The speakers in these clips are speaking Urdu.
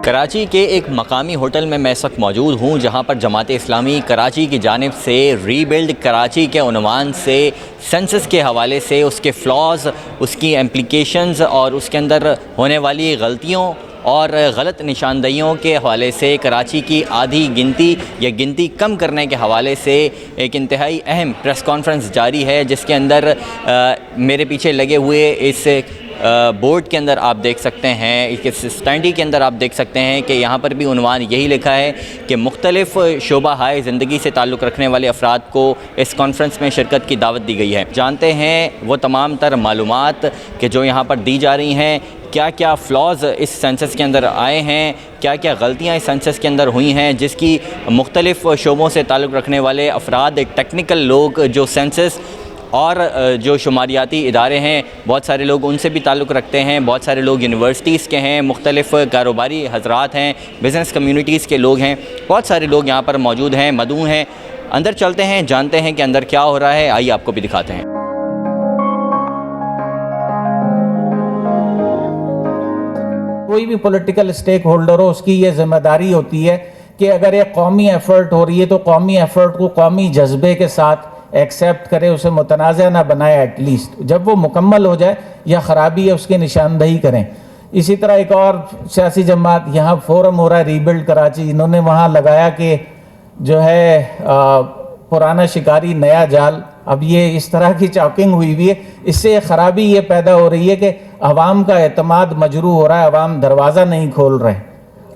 کراچی کے ایک مقامی ہوٹل میں اس وقت موجود ہوں جہاں پر جماعت اسلامی کراچی کی جانب سے ری بلڈ کراچی کے عنوان سے سینسس کے حوالے سے اس کے فلاز، اس کی امپلیکیشنز اور اس کے اندر ہونے والی غلطیوں اور غلط نشاندہیوں کے حوالے سے کراچی کی آدھی گنتی یا گنتی کم کرنے کے حوالے سے ایک انتہائی اہم پریس کانفرنس جاری ہے، جس کے اندر میرے پیچھے لگے ہوئے اس بورڈ کے اندر آپ دیکھ سکتے ہیں، اس اسٹینڈی کے اندر آپ دیکھ سکتے ہیں کہ یہاں پر بھی عنوان یہی لکھا ہے کہ مختلف شعبہ ہائے زندگی سے تعلق رکھنے والے افراد کو اس کانفرنس میں شرکت کی دعوت دی گئی ہے۔ جانتے ہیں وہ تمام تر معلومات کہ جو یہاں پر دی جا رہی ہیں، کیا کیا فلاز اس سینسس کے اندر آئے ہیں، کیا کیا غلطیاں اس سینسس کے اندر ہوئی ہیں، جس کی مختلف شعبوں سے تعلق رکھنے والے افراد، ٹیکنیکل لوگ جو سینسس اور جو شماریاتی ادارے ہیں، بہت سارے لوگ ان سے بھی تعلق رکھتے ہیں، بہت سارے لوگ یونیورسٹیز کے ہیں، مختلف کاروباری حضرات ہیں، بزنس کمیونٹیز کے لوگ ہیں، بہت سارے لوگ یہاں پر موجود ہیں، مدعو ہیں۔ اندر چلتے ہیں، جانتے ہیں کہ اندر کیا ہو رہا ہے، آئیے آپ کو بھی دکھاتے ہیں۔ کوئی بھی پولیٹیکل اسٹیک ہولڈر ہو، اس کی یہ ذمہ داری ہوتی ہے کہ اگر ایک قومی ایفرٹ ہو رہی ہے تو قومی ایفرٹ کو قومی جذبے کے ساتھ ایکسیپٹ کرے، اسے متنازع نہ بنائے، ایٹ لیسٹ جب وہ مکمل ہو جائے یا خرابی ہے اس کی نشاندہی کریں۔ اسی طرح ایک اور سیاسی جماعت، یہاں فورم ہو رہا ہے ری بلڈ کراچی، انہوں نے وہاں لگایا کہ جو ہے پرانا شکاری نیا جال۔ اب یہ اس طرح کی چاکنگ ہوئی ہے، اس سے خرابی یہ پیدا ہو رہی ہے کہ عوام کا اعتماد مجروح ہو رہا ہے، عوام دروازہ نہیں کھول رہے،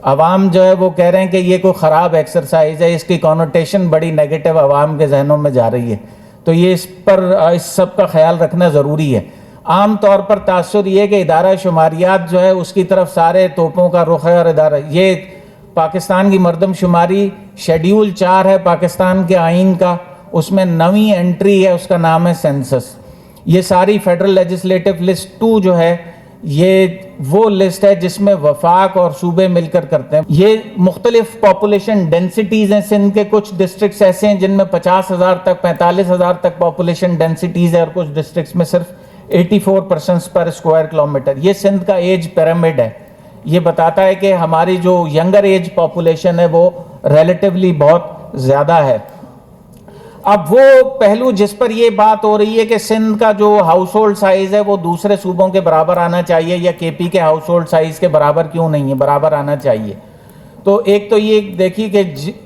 عوام جو ہے وہ کہہ رہے ہیں کہ یہ کوئی خراب ایکسرسائز ہے، اس کی کونوٹیشن بڑی نیگیٹو عوام کے ذہنوں میں جا رہی ہے۔ تو یہ اس سب کا خیال رکھنا ضروری ہے۔ عام طور پر تاثر یہ ہے کہ ادارہ شماریات جو ہے اس کی طرف سارے توپوں کا رخ ہے، اور یہ پاکستان کی مردم شماری شیڈیول 4 ہے پاکستان کے آئین کا، اس میں 9ویں انٹری ہے، اس کا نام ہے سینسس۔ یہ ساری فیڈرل لیجسلیٹو لسٹ 2 جو ہے، یہ وہ لسٹ ہے جس میں وفاق اور صوبے مل کر کرتے ہیں۔ یہ مختلف پاپولیشن ڈینسٹیز ہیں، سندھ کے کچھ ڈسٹرکٹس ایسے ہیں جن میں 50,000 تک 45,000 تک پاپولیشن ڈینسٹیز ہے، اور کچھ ڈسٹرکٹس میں صرف 84 پرسنس پر اسکوائر کلومیٹر۔ یہ سندھ کا ایج پیرامڈ ہے، یہ بتاتا ہے کہ ہماری جو ینگر ایج پاپولیشن ہے وہ ریلیٹیولی بہت زیادہ ہے۔ اب وہ پہلو جس پر یہ بات ہو رہی ہے کہ سندھ کا جو ہاؤس ہولڈ سائز ہے وہ دوسرے صوبوں کے برابر آنا چاہیے، یا کے پی کے ہاؤس ہولڈ سائز کے برابر کیوں نہیں ہے، برابر آنا چاہیے۔ تو ایک تو یہ دیکھیے کہ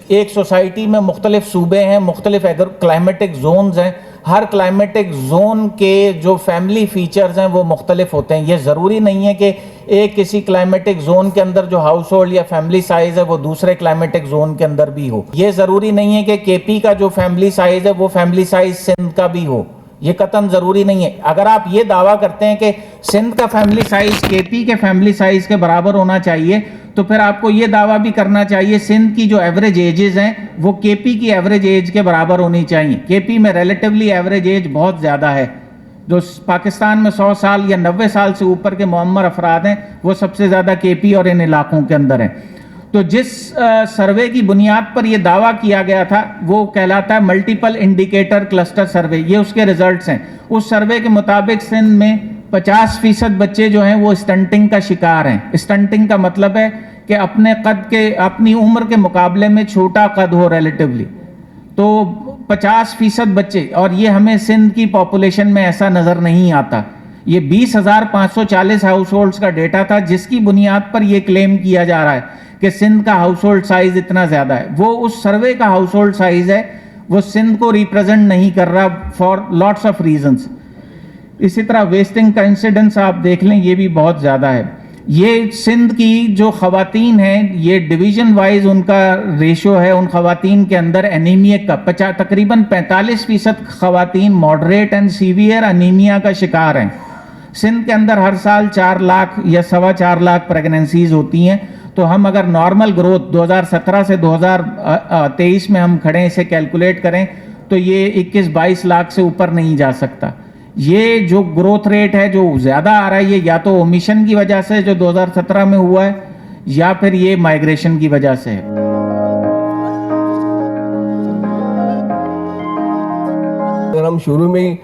ایک سوسائٹی میں مختلف صوبے ہیں، مختلف کلائمیٹک زونز ہیں، ہر کلائمیٹک زون کے جو فیملی فیچرز ہیں وہ مختلف ہوتے ہیں۔ یہ ضروری نہیں ہے کہ ایک کسی کلائمیٹک زون کے اندر جو ہاؤس ہولڈ یا فیملی سائز ہے وہ دوسرے کلائمیٹک زون کے اندر بھی ہو۔ یہ ضروری نہیں ہے کہ کے پی کا جو فیملی سائز ہے وہ فیملی سائز سندھ کا بھی ہو، یہ قطعاً ضروری نہیں ہے۔ اگر آپ یہ دعویٰ کرتے ہیں کہ سندھ کا فیملی سائز کے پی کے فیملی سائز کے برابر ہونا چاہیے، تو پھر آپ کو یہ دعویٰ بھی کرنا چاہیے سندھ کی جو ایوریج ایجز ہیں وہ کے پی کی ایوریج ایج کے برابر ہونی چاہیے۔ کے پی میں ریلیٹیولی ایوریج ایج بہت زیادہ ہے، جو پاکستان میں 100 سال یا 90 سال سے اوپر کے معمر افراد ہیں وہ سب سے زیادہ کے پی اور ان علاقوں کے اندر ہیں۔ تو جس سروے کی بنیاد پر یہ دعویٰ کیا گیا تھا وہ کہلاتا ہے ملٹیپل انڈیکیٹر کلسٹر سروے، یہ اس کے ریزلٹس ہیں۔ اس سروے کے مطابق سندھ میں 50% بچے جو ہیں وہ اسٹنٹنگ کا شکار ہیں۔ اسٹنٹنگ کا مطلب ہے کہ اپنے قد کے، اپنی عمر کے مقابلے میں چھوٹا قد ہو ریلیٹیولی، تو 50% بچے، اور یہ ہمیں سندھ کی پاپولیشن میں ایسا نظر نہیں آتا۔ یہ 20,540 ہاؤس ہولڈز کا ڈیٹا تھا جس کی بنیاد پر یہ کلیم کیا جا رہا ہے کہ سندھ کا ہاؤس ہولڈ سائز اتنا زیادہ ہے۔ وہ اس سروے کا ہاؤس ہولڈ سائز ہے، وہ سندھ کو ریپرزینٹ نہیں کر رہا فار لاٹس آف ریزنز۔ اسی طرح ویسٹنگ کا انسیڈنس آپ دیکھ لیں، یہ بھی بہت زیادہ ہے۔ یہ سندھ کی جو خواتین ہیں، یہ ڈویژن وائز ان کا ریشو ہے، ان خواتین کے اندر انیمیا کا تقریباً 45% خواتین ماڈریٹ اینڈ سیویئر انیمیا کا شکار ہیں۔ سندھ کے اندر ہر سال 4 لاکھ یا 4.25 لاکھ پریگننسیز ہوتی ہیں، تو ہم اگر نارمل گروتھ 2017 سے 2023 میں ہم کھڑے اسے کیلکولیٹ کریں تو یہ 21-22 لاکھ سے اوپر نہیں جا سکتا۔ یہ جو گروتھ ریٹ ہے جو زیادہ آ رہا ہے، یہ یا تو اومیشن کی وجہ سے جو 2017 میں ہوا ہے، یا پھر یہ مائیگریشن کی وجہ سے ہے۔ اگر ہم شروع میں ہی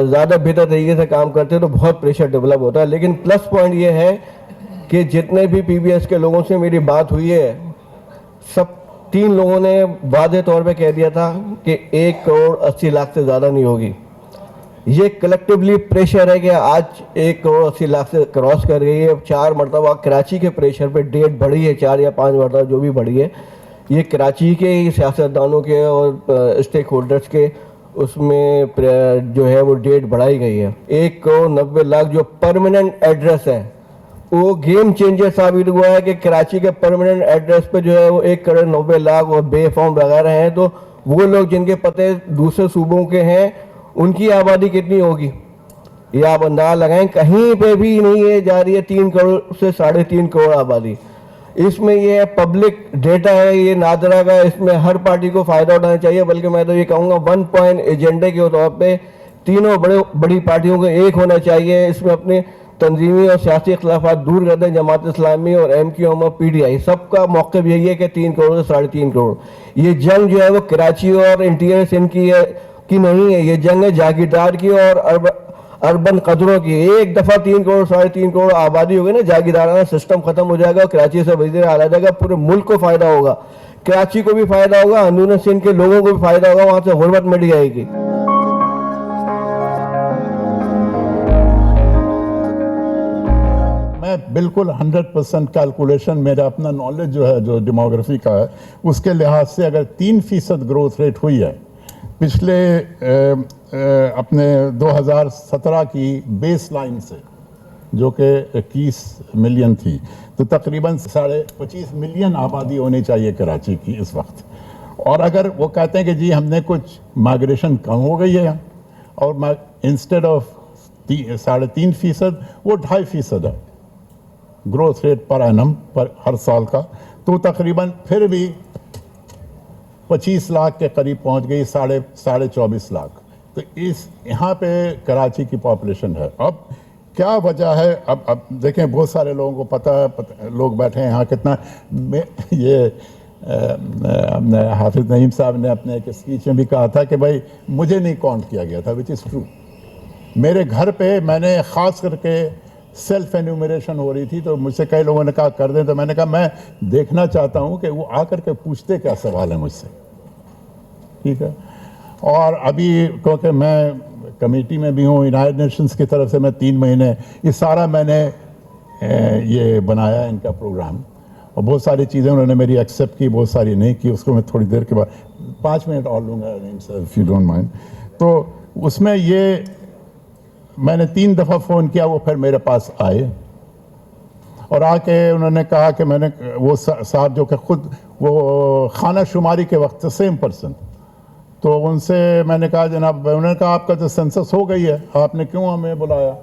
زیادہ بہتر طریقے سے کام کرتے ہیں تو بہت پریشر ڈیولپ ہوتا ہے، لیکن پلس پوائنٹ یہ ہے کہ جتنے بھی پی بی ایس کے لوگوں سے میری بات ہوئی ہے سب 3 لوگوں نے واضح طور پہ کہہ دیا تھا کہ 1 کروڑ 80 لاکھ سے زیادہ نہیں ہوگی. یہ کلیکٹیولی پریشر ہے کہ آج 1 کروڑ 80 لاکھ سے کراس کر گئی ہے. 4 مرتبہ کراچی کے پریشر پہ ڈیٹ بڑھی ہے, 4 یا 5 مرتبہ جو بھی بڑھی ہے, یہ کراچی کے سیاستدانوں کے اور اسٹیک ہولڈرز کے اس میں جو ہے وہ ڈیٹ بڑھائی گئی ہے. 1 کروڑ 90 لاکھ جو پرماننٹ ایڈریس ہے وہ گیم چینجر ثابت ہوا ہے کہ کراچی کے پرماننٹ ایڈریس پہ جو ہے وہ 1 کروڑ 90 لاکھ اور بے فارم وغیرہ ہیں. تو وہ لوگ جن کے پتے دوسرے صوبوں کے ہیں ان کی آبادی کتنی ہوگی یہ آپ اندازہ لگائیں. کہیں پہ بھی نہیں ہے جا رہی ہے 3 کروڑ سے 3.5 کروڑ آبادی. اس میں یہ پبلک ڈیٹا ہے, یہ نادرہ کا, اس میں ہر پارٹی کو فائدہ اٹھانا چاہیے. بلکہ میں تو یہ کہوں گا 1 پوائنٹ ایجنڈے کے طور پہ تینوں بڑی پارٹیوں کو ایک ہونا چاہیے. اس میں اپنے تنظیمی اور سیاسی اختلافات دور کر دیں. جماعت اسلامی اور ایم کیو ایم اور پی ڈی آئی سب کا موقف یہی ہے کہ 3 کروڑ سے 3.5 کروڑ. یہ جنگ جو ہے وہ کراچی اور انٹیریئر سندھ کی نہیں ہے, یہ جنگ ہے جاگیردار کی اور اربن قدروں کی. ایک دفعہ 3 کروڑ 3.5 کروڑ آبادی ہوگی نا, جاگیردارانہ سسٹم ختم ہو جائے گا, کراچی سے وزیر اعلیٰ جائے گا, پورے ملک کو فائدہ ہوگا. کراچی کو بھی فائدہ ہوگا, اندرون سندھ کے لوگوں کو بھی فائدہ ہوگا, وہاں سے غربت مٹ جائے گی. میں بالکل 100% کیلکولیشن میرا اپنا نالج جو ہے جو ڈیموگرافی کا ہے اس کے لحاظ سے اگر 3% گروتھ ریٹ ہوئی ہے پچھلے اپنے 2017 کی بیس لائن سے جو کہ 21 ملین تھی, تو تقریباً 25 ملین آبادی ہونی چاہیے کراچی کی اس وقت. اور اگر وہ کہتے ہیں کہ جی ہم نے کچھ مائگریشن کم ہو گئی ہے اور انسٹیڈ آف 3.5% وہ 2.5% ہے گروتھ ریٹ پر اینم پر ہر سال کا, تو تقریباً پھر بھی 25 لاکھ کے قریب پہنچ گئی, 24.5 لاکھ. تو یہاں پہ کراچی کی پاپولیشن ہے. اب کیا وجہ ہے؟ اب دیکھیں بہت سارے لوگوں کو پتہ ہے, لوگ بیٹھے ہیں یہاں کتنا. یہ حافظ نعیم صاحب نے اپنے ایک اسپیچ میں بھی کہا تھا کہ بھائی مجھے نہیں کاؤنٹ کیا گیا تھا, وچ از ٹرو. میرے گھر پہ میں نے خاص کر کے سیلف انیومریشن ہو رہی تھی تو مجھ سے کئی لوگوں نے کہا کر دیں, تو میں نے کہا میں دیکھنا چاہتا ہوں کہ وہ آ کر کے پوچھتے کیا سوال ہے مجھ سے. ٹھیک ہے. اور ابھی کیونکہ میں کمیٹی میں بھی ہوں یونائیٹڈ نیشنز کی طرف سے, میں 3 مہینے یہ سارا میں نے یہ بنایا ان کا پروگرام, اور بہت ساری چیزیں انہوں نے میری ایکسیپٹ کی, بہت ساری نہیں کی. اس کو میں تھوڑی دیر کے بعد 5 منٹ اور لوں گا اف یو ڈونٹ مائنڈ. تو اس میں یہ میں نے 3 دفعہ فون کیا, وہ پھر میرے پاس آئے اور آ کے انہوں نے کہا کہ میں نے وہ صاحب جو کہ خود وہ خانہ شماری کے وقت سیم پرسن, تو ان سے میں نے کہا جناب, انہوں نے کہا آپ کا تو سینسس ہو گئی ہے, آپ نے کیوں ہمیں بلایا؟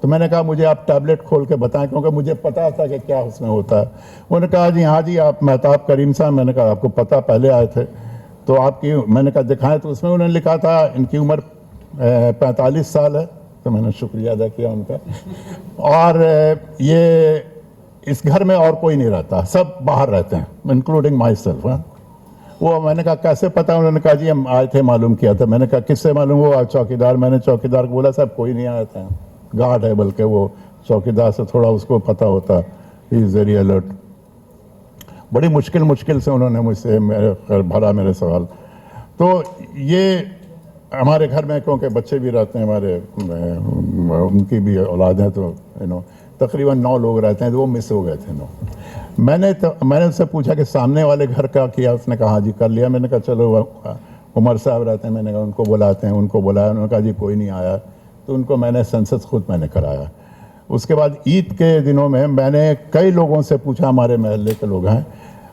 تو میں نے کہا مجھے آپ ٹیبلٹ کھول کے بتائیں, کیونکہ مجھے پتا تھا کہ کیا اس میں ہوتا ہے. انہوں نے کہا جی ہاں جی آپ مہتاب کریم صاحب. میں نے کہا آپ کو پتہ پہلے آئے تھے تو آپ کی, میں نے کہا دکھائیں. تو اس میں انہوں نے لکھا تھا ان کی عمر 45 سال ہے, تو میں نے شکریہ ادا کیا ان کا. اور یہ اس گھر میں اور کوئی نہیں رہتا, سب باہر رہتے ہیں انکلوڈنگ مائی سیلف. وہ میں نے کہا کیسے پتا؟ انہوں نے کہا جی ہم آئے تھے معلوم کیا تھا. میں نے کہا کس سے معلوم؟ وہ چوکیدار. میں نے چوکیدار کو بولا صاحب کوئی نہیں آیا تھا, گارڈ ہے, بلکہ وہ چوکیدار سے تھوڑا اس کو پتہ ہوتا, ہی از ویری الرٹ. بڑی مشکل سے انہوں نے مجھ سے بھرا میرے سوال. تو یہ ہمارے گھر میں کیونکہ بچے بھی رہتے ہیں ہمارے, ان کی بھی اولاد ہیں, تو تقریباً 9 لوگ رہتے ہیں, تو وہ مس ہو گئے تھے 9. میں نے ان سے پوچھا کہ سامنے والے گھر کا کیا؟ اس نے کہا ہاں جی کر لیا. میں نے کہا چلو عمر صاحب رہتے ہیں, میں نے کہا ان کو بلاتے ہیں, ان کو بلایا. انہوں نے کہا جی کوئی نہیں آیا. تو ان کو میں نے سینسس خود میں نے کرایا. اس کے بعد عید کے دنوں میں نے کئی لوگوں سے پوچھا, ہمارے محلے کے لوگ ہیں,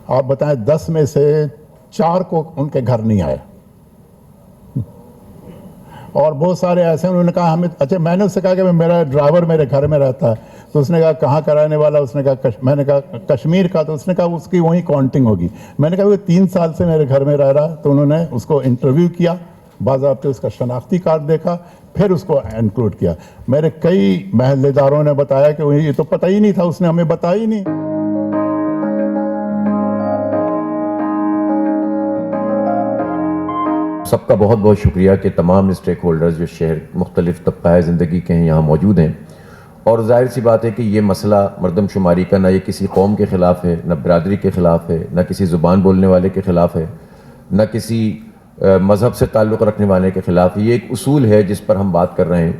آپ بتائیں 10 میں سے 4 کو ان کے گھر نہیں آئے, اور بہت سارے ایسے. انہوں نے کہا ہمیں, اچھا میں نے اس سے کہا کہ میرا ڈرائیور میرے گھر میں رہتا ہے. تو اس نے کہا کہاں کا رہنے والا؟ اس نے کہا میں نے کہا کشمیر کا. تو اس نے کہا اس کی وہیں کاؤنٹنگ ہوگی. میں نے کہا وہ 3 سال سے میرے گھر میں رہ رہا. تو انہوں نے اس کو انٹرویو کیا, باضابطے اس کا شناختی کارڈ دیکھا, پھر اس کو انکلوڈ کیا. میرے کئی محلے داروں نے بتایا کہ یہ تو پتہ ہی نہیں تھا, اس نے ہمیں بتایا ہی نہیں. سب کا بہت شکریہ کہ تمام اسٹیک ہولڈرز جو شہر مختلف طبقہ زندگی کے ہیں یہاں موجود ہیں, اور ظاہر سی بات ہے کہ یہ مسئلہ مردم شماری کا نہ یہ کسی قوم کے خلاف ہے، نہ برادری کے خلاف ہے، نہ کسی زبان بولنے والے کے خلاف ہے، نہ کسی مذہب سے تعلق رکھنے والے کے خلاف. یہ ایک اصول ہے جس پر ہم بات کر رہے ہیں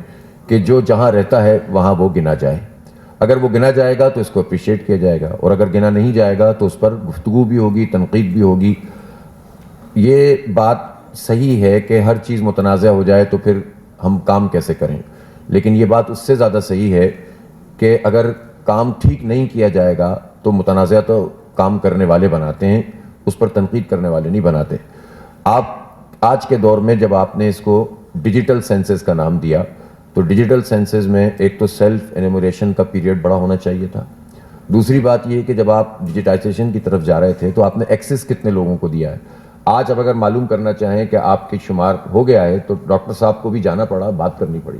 کہ جو جہاں رہتا ہے وہاں وہ گنا جائے. اگر وہ گنا جائے گا تو اس کو اپریشیٹ کیا جائے گا، اور اگر گنا نہیں جائے گا تو اس پر گفتگو بھی ہوگی، تنقید بھی ہوگی. یہ بات صحیح ہے کہ ہر چیز متنازع ہو جائے تو پھر ہم کام کیسے کریں، لیکن یہ بات اس سے زیادہ صحیح ہے کہ اگر کام ٹھیک نہیں کیا جائے گا تو متنازع تو کام کرنے والے بناتے ہیں، اس پر تنقید کرنے والے نہیں بناتے. آپ آج کے دور میں جب آپ نے اس کو ڈیجیٹل سینسز کا نام دیا تو ڈیجیٹل سینسز میں ایک تو سیلف انیموریشن کا پیریڈ بڑا ہونا چاہیے تھا. دوسری بات یہ کہ جب آپ ڈیجیٹائزیشن کی طرف جا رہے تھے تو آپ نے ایکسس کتنے لوگوں کو دیا ہے. آج اب اگر معلوم کرنا چاہیں کہ آپ کی شمار ہو گیا ہے تو ڈاکٹر صاحب کو بھی جانا پڑا، بات کرنی پڑی،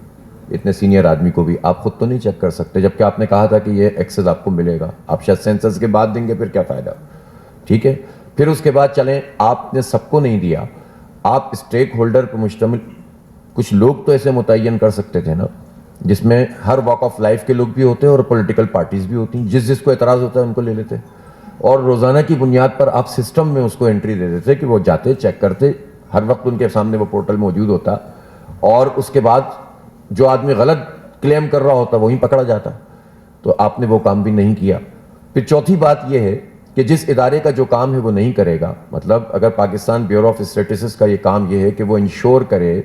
اتنے سینئر آدمی کو بھی. آپ خود تو نہیں چیک کر سکتے، جبکہ آپ نے کہا تھا کہ یہ ایکسس آپ کو ملے گا. آپ شاید سینسس کے بعد دیں گے، پھر کیا فائدہ. ٹھیک ہے، پھر اس کے بعد چلیں، آپ نے سب کو نہیں دیا، آپ اسٹیک ہولڈر پر مشتمل کچھ لوگ تو ایسے متعین کر سکتے تھے نا، جس میں ہر واک آف لائف کے لوگ بھی ہوتے ہیں اور پولیٹیکل پارٹیز بھی ہوتی ہیں. جس کو اعتراض ہوتا ہے ان کو لے لیتے، اور روزانہ کی بنیاد پر آپ سسٹم میں اس کو انٹری دے دیتے کہ وہ جاتے چیک کرتے، ہر وقت ان کے سامنے وہ پورٹل موجود ہوتا، اور اس کے بعد جو آدمی غلط کلیم کر رہا ہوتا وہیں پکڑا جاتا. تو آپ نے وہ کام بھی نہیں کیا. پھر چوتھی بات یہ ہے کہ جس ادارے کا جو کام ہے وہ نہیں کرے گا، مطلب اگر پاکستان بیورو آف اسٹیٹسٹکس کا یہ کام یہ ہے کہ وہ انشور کرے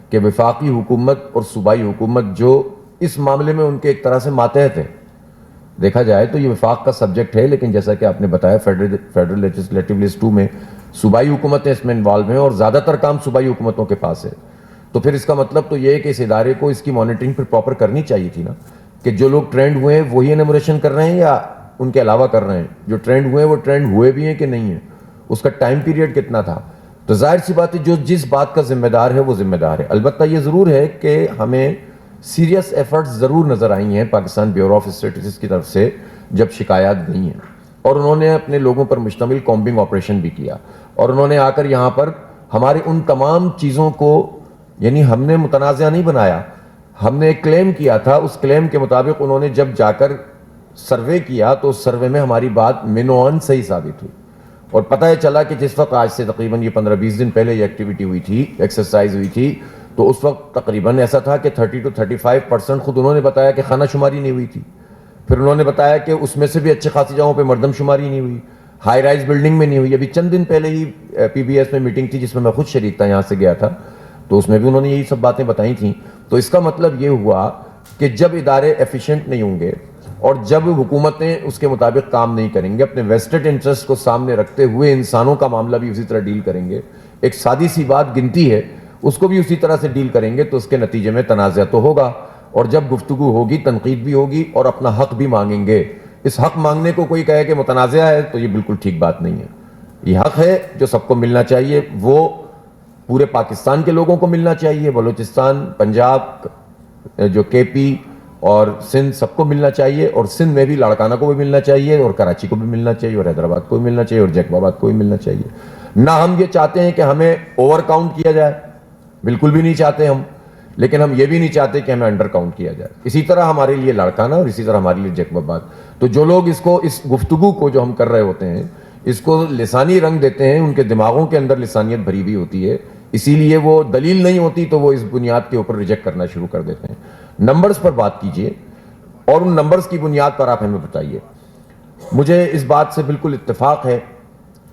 کہ وفاقی حکومت اور صوبائی حکومت جو اس معاملے میں ان کے ایک طرح سے ماتحت ہے، دیکھا جائے تو یہ وفاق کا سبجیکٹ ہے، لیکن جیسا کہ آپ نے بتایا فیڈرل لیجسلیٹو لسٹ 2 میں صوبائی حکومتیں اس میں انوالو ہیں اور زیادہ تر کام صوبائی حکومتوں کے پاس ہے. تو پھر اس کا مطلب تو یہ ہے کہ اس ادارے کو اس کی مانیٹرنگ پھر پراپر کرنی چاہیے تھی نا، کہ جو لوگ ٹرینڈ ہوئے ہیں وہی انیموریشن کر رہے ہیں یا ان کے علاوہ کر رہے ہیں. جو ٹرینڈ ہوئے ہیں وہ ٹرینڈ ہوئے بھی ہیں کہ نہیں ہیں، اس کا ٹائم پیریڈ کتنا تھا. تو ظاہر سی بات ہے جو جس بات کا ذمہ دار ہے وہ ذمہ دار ہے. البتہ یہ ضرور ہے کہ ہمیں سیریس ایفرٹس ضرور نظر آئی ہیں پاکستان بیورو آف اسٹیٹسٹکس کی طرف سے جب شکایات گئی ہیں، اور انہوں نے اپنے لوگوں پر مشتمل کامبنگ آپریشن بھی کیا، اور انہوں نے آ کر یہاں پر ہماری ان تمام چیزوں کو، یعنی ہم نے متنازع نہیں بنایا، ہم نے ایک کلیم کیا تھا، اس کلیم کے مطابق انہوں نے جب جا کر سروے کیا تو اس سروے میں ہماری بات منوان صحیح ثابت ہوئی. اور پتہ یہ چلا کہ جس وقت آج سے تقریباً یہ 15-20 دن پہلے یہ ایکٹیویٹی ہوئی تھی، ایکسرسائز ہوئی تھی، تو اس وقت تقریباً ایسا تھا کہ 30 to 35% خود انہوں نے بتایا کہ خانہ شماری نہیں ہوئی تھی. پھر انہوں نے بتایا کہ اس میں سے بھی اچھے خاصی جگہوں پہ مردم شماری نہیں ہوئی، ہائی رائز بلڈنگ میں نہیں ہوئی. ابھی چند دن پہلے ہی پی بی ایس میں میٹنگ تھی جس میں میں خود شریک تھا، یہاں سے گیا تھا، تو اس میں بھی انہوں نے یہی سب باتیں بتائی تھیں. تو اس کا مطلب یہ ہوا کہ جب ادارے ایفیشینٹ نہیں ہوں گے اور جب حکومتیں اس کے مطابق کام نہیں کریں گے، اپنے ویسٹڈ انٹرسٹ کو سامنے رکھتے ہوئے انسانوں کا معاملہ بھی اسی طرح ڈیل کریں گے، ایک سادی سی بات گنتی ہے اس کو بھی اسی طرح سے ڈیل کریں گے، تو اس کے نتیجے میں تنازع تو ہوگا، اور جب گفتگو ہوگی تنقید بھی ہوگی اور اپنا حق بھی مانگیں گے. اس حق مانگنے کو کوئی کہے کہ متنازع ہے تو یہ بالکل ٹھیک بات نہیں ہے. یہ حق ہے جو سب کو ملنا چاہیے، وہ پورے پاکستان کے لوگوں کو ملنا چاہیے، بلوچستان، پنجاب، جو کے پی اور سندھ سب کو ملنا چاہیے، اور سندھ میں بھی لاڑکانہ کو بھی ملنا چاہیے، اور کراچی کو بھی ملنا چاہیے، اور حیدرآباد کو بھی ملنا چاہیے، اور جیکب آباد کو بھی ملنا چاہیے. نہ ہم یہ چاہتے ہیں کہ ہمیں اوور کاؤنٹ کیا جائے، بالکل بھی نہیں چاہتے ہم، لیکن ہم یہ بھی نہیں چاہتے کہ ہمیں انڈر کاؤنٹ کیا جائے. اسی طرح ہمارے لیے لاڑکانہ اور اسی طرح ہمارے لیے جیکب آباد. تو جو لوگ اس گفتگو کو جو ہم کر رہے ہوتے ہیں اس کو لسانی رنگ دیتے ہیں، ان کے دماغوں کے اندر لسانیت بھری ہوئی ہوتی ہے، اسی لیے وہ دلیل نہیں ہوتی تو وہ اس بنیاد کے اوپر ریجیکٹ کرنا شروع کر دیتے ہیں. نمبرز پر بات کیجئے اور ان نمبرز کی بنیاد پر آپ ہمیں بتائیے. مجھے اس بات سے بالکل اتفاق ہے،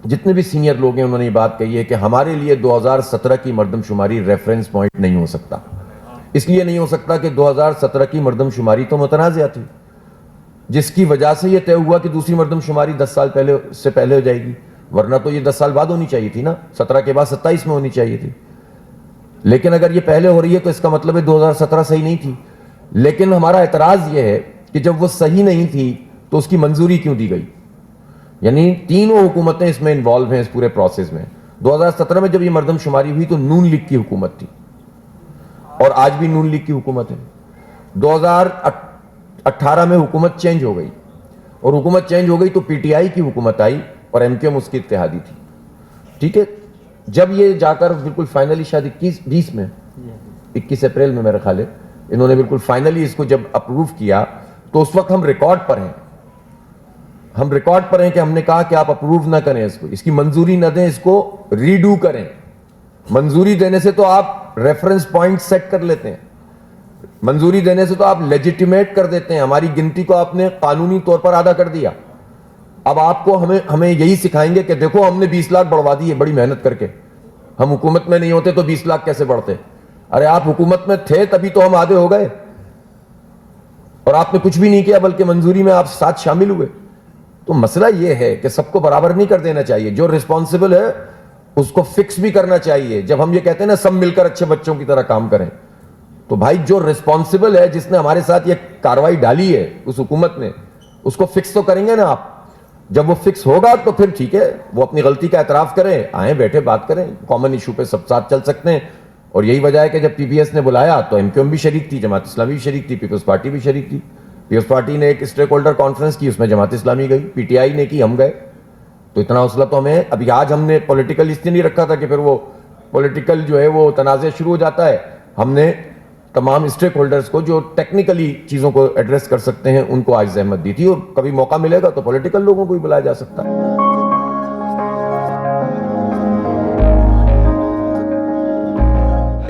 جتنے بھی سینئر لوگ ہیں انہوں نے یہ بات کہی ہے کہ ہمارے لیے 2017 کی مردم شماری ریفرنس پوائنٹ نہیں ہو سکتا. اس لیے نہیں ہو سکتا کہ 2017 کی مردم شماری تو متنازع تھی، جس کی وجہ سے یہ طے ہوا کہ دوسری مردم شماری 10 سال سے پہلے ہو جائے گی، ورنہ تو یہ 10 سال بعد ہونی چاہیے تھی نا، 17 کے بعد 27 میں ہونی چاہیے تھی. لیکن اگر یہ پہلے ہو رہی ہے تو اس کا مطلب ہے 2017 صحیح نہیں تھی. لیکن ہمارا اعتراض یہ ہے کہ جب وہ صحیح نہیں تھی تو اس کی منظوری کیوں دی گئی؟ یعنی تینوں حکومتیں اس میں انوالو ہیں اس پورے پروسیس میں. 2017 میں جب یہ مردم شماری ہوئی تو نون لیگ کی حکومت تھی، اور آج بھی نون لیگ کی حکومت ہے. 2018 میں حکومت چینج ہو گئی، اور حکومت چینج ہو گئی تو پی ٹی آئی کی حکومت آئی اور ایم کیو ایم اس کی اتحادی تھی. ٹھیک ہے، جب یہ جا کر بالکل فائنلی شاید 21 اپریل میں میرے خیال ہے انہوں نے بالکل فائنلی اس کو جب اپروو کیا تو اس وقت ہم ریکارڈ پر ہیں کہ ہم نے کہا کہ آپ اپروو نہ کریں اس کو، اس کی منظوری نہ دیں، اس کو ریڈو کریں۔ منظوری دینے سے تو آپ ریفرنس پوائنٹ سیٹ کر لیتے ہیں، منظوری دینے سے تو آپ لیجیٹیمیٹ کر دیتے ہیں، ہماری گنتی کو آپ نے قانونی طور پر آدھا کر دیا۔ اب آپ کو ہمیں یہی سکھائیں گے کہ دیکھو ہم نے 20 لاکھ بڑھوا دی ہے بڑی محنت کر کے، ہم حکومت میں نہیں ہوتے تو 20 لاکھ کیسے بڑھتے؟ ارے آپ حکومت میں تھے تبھی تو ہم آدھے ہو گئے، اور آپ نے کچھ بھی نہیں کیا بلکہ منظوری میں آپ ساتھ شامل ہوئے۔ تو مسئلہ یہ ہے کہ سب کو برابر نہیں کر دینا چاہیے، جو رسپانسبل ہے اس کو فکس بھی کرنا چاہیے۔ جب ہم یہ کہتے ہیں نا سب مل کر اچھے بچوں کی طرح کام کریں، تو بھائی جو رسپانسبل ہے، جس نے ہمارے ساتھ یہ کاروائی ڈالی ہے اس حکومت نے، اس کو فکس تو کریں گے نا آپ۔ جب وہ فکس ہوگا تو پھر ٹھیک ہے، وہ اپنی غلطی کا اعتراف کریں، آئیں بیٹھے بات کریں، کامن ایشو پہ سب ساتھ چل سکتے ہیں۔ اور یہی وجہ ہے کہ جب پی پی ایس نے بلایا تو ایم کیو ایم بھی شریک تھی، جماعت اسلامی بھی شریک تھی، پیپلز پارٹی بھی شریک تھی۔ پیپلز پارٹی نے ایک اسٹیک ہولڈر کانفرنس کی، اس میں جماعت اسلامی گئی، پی ٹی آئی نے کی، ہم گئے۔ تو اتنا حوصلہ تو ہمیں ابھی آج ہم نے پولیٹیکل اس لیے نہیں رکھا تھا کہ پھر وہ پولیٹیکل جو ہے وہ تنازع شروع ہو جاتا ہے، ہم نے تمام اسٹیک ہولڈرز کو جو ٹیکنیکلی چیزوں کو ایڈریس کر سکتے ہیں ان کو آج زحمت دی تھی، اور کبھی موقع ملے گا تو پولیٹیکل لوگوں کو بھی بلایا جا سکتا ہے۔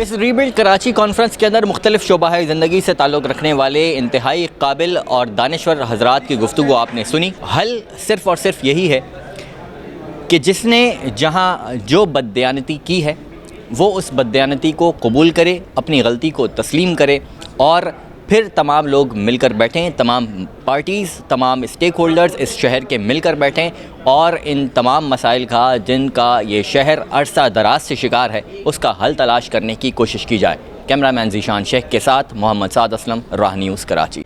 اس ری بلڈ کراچی کانفرنس کے اندر مختلف شعبہ زندگی سے تعلق رکھنے والے انتہائی قابل اور دانشور حضرات کی گفتگو آپ نے سنی۔ حل صرف اور صرف یہی ہے کہ جس نے جہاں جو بددیانتی کی ہے وہ اس بددیانتی کو قبول کرے، اپنی غلطی کو تسلیم کرے، اور پھر تمام لوگ مل کر بیٹھیں، تمام پارٹیز، تمام اسٹیک ہولڈرز اس شہر کے مل کر بیٹھیں، اور ان تمام مسائل کا جن کا یہ شہر عرصہ دراز سے شکار ہے اس کا حل تلاش کرنے کی کوشش کی جائے۔ کیمرہ مین ذیشان شیخ کے ساتھ محمد سعد اسلم، راہ نیوز کراچی۔